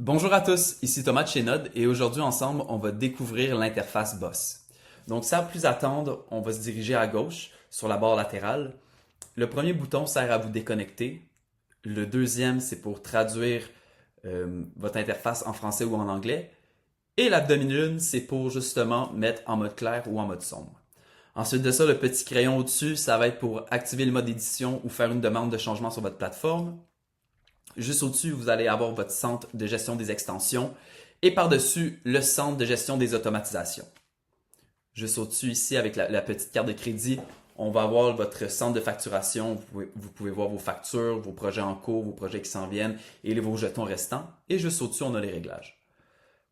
Bonjour à tous, ici Thomas de chez Node et aujourd'hui ensemble on va découvrir l'interface Boss. Donc sans plus attendre, on va se diriger à gauche sur la barre latérale. Le premier bouton sert à vous déconnecter. Le deuxième c'est pour traduire votre interface en français ou en anglais. Et la demi-lune c'est pour justement mettre en mode clair ou en mode sombre. Ensuite de ça, le petit crayon au-dessus, ça va être pour activer le mode édition ou faire une demande de changement sur votre plateforme. Juste au-dessus, vous allez avoir votre centre de gestion des extensions et par-dessus, le centre de gestion des automatisations. Juste au-dessus ici, avec la petite carte de crédit, on va avoir votre centre de facturation. Vous pouvez voir vos factures, vos projets en cours, vos projets qui s'en viennent et vos jetons restants. Et juste au-dessus, on a les réglages.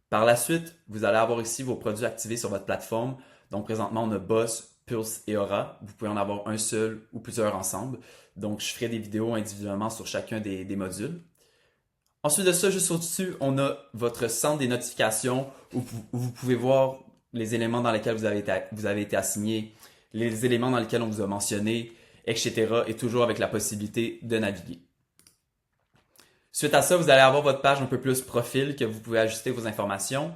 Par la suite, vous allez avoir ici vos produits activés sur votre plateforme. Donc présentement, on a Boss, Pulse et Aura. Vous pouvez en avoir un seul ou plusieurs ensemble. Donc je ferai des vidéos individuellement sur chacun des modules. Ensuite de ça, juste au-dessus, on a votre centre des notifications où vous pouvez voir les éléments dans lesquels vous avez été assigné, les éléments dans lesquels on vous a mentionné, etc. et toujours avec la possibilité de naviguer. Suite à ça, vous allez avoir votre page un peu plus profil que vous pouvez ajuster vos informations.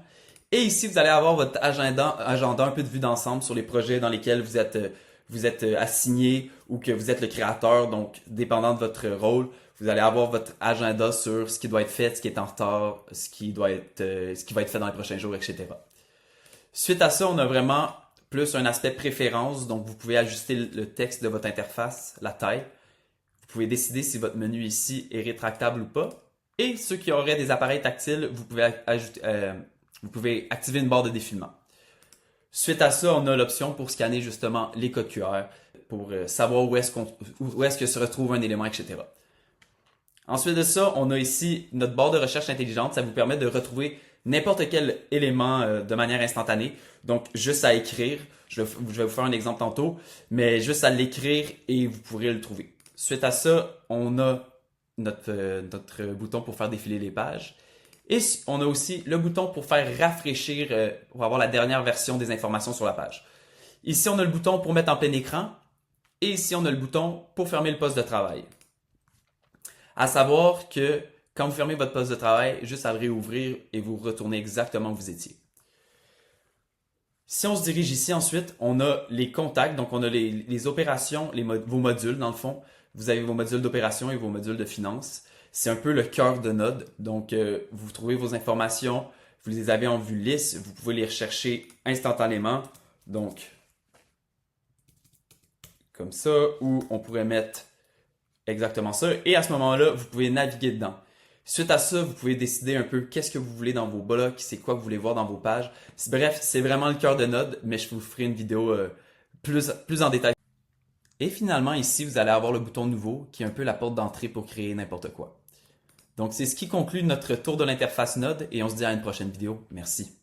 Et ici, vous allez avoir votre agenda un peu de vue d'ensemble sur les projets dans lesquels vous êtes assigné ou que vous êtes le créateur. Donc, dépendant de votre rôle, vous allez avoir votre agenda sur ce qui doit être fait, ce qui est en retard, ce qui va être fait dans les prochains jours, etc. Suite à ça, on a vraiment plus un aspect préférence. Donc, vous pouvez ajuster le texte de votre interface, la taille. Vous pouvez décider si votre menu ici est rétractable ou pas. Et ceux qui auraient des appareils tactiles, vous pouvez activer une barre de défilement. Suite à ça, on a l'option pour scanner justement les codes QR, pour savoir où est-ce que se retrouve un élément, etc. Ensuite de ça, on a ici notre barre de recherche intelligente. Ça vous permet de retrouver n'importe quel élément de manière instantanée. Donc, juste à écrire. Je vais vous faire un exemple tantôt, mais juste à l'écrire et vous pourrez le trouver. Suite à ça, on a notre bouton pour faire défiler les pages. Et on a aussi le bouton pour faire rafraîchir, pour avoir la dernière version des informations sur la page. Ici, on a le bouton pour mettre en plein écran. Et ici, on a le bouton pour fermer le poste de travail. À savoir que quand vous fermez votre poste de travail, juste à le réouvrir et vous retournez exactement où vous étiez. Si on se dirige ici ensuite, on a les contacts, donc on a les opérations, vos modules dans le fond. Vous avez vos modules d'opération et vos modules de finance. C'est un peu le cœur de Node. Donc, vous trouvez vos informations, vous les avez en vue lisse, vous pouvez les rechercher instantanément. Donc, comme ça, ou on pourrait mettre exactement ça. Et à ce moment-là, vous pouvez naviguer dedans. Suite à ça, vous pouvez décider un peu qu'est-ce que vous voulez dans vos blocs, c'est quoi que vous voulez voir dans vos pages. Bref, c'est vraiment le cœur de Node, mais je vous ferai une vidéo plus en détail. Et finalement, ici, vous allez avoir le bouton nouveau, qui est un peu la porte d'entrée pour créer n'importe quoi. Donc, c'est ce qui conclut notre tour de l'interface Node et on se dit à une prochaine vidéo. Merci.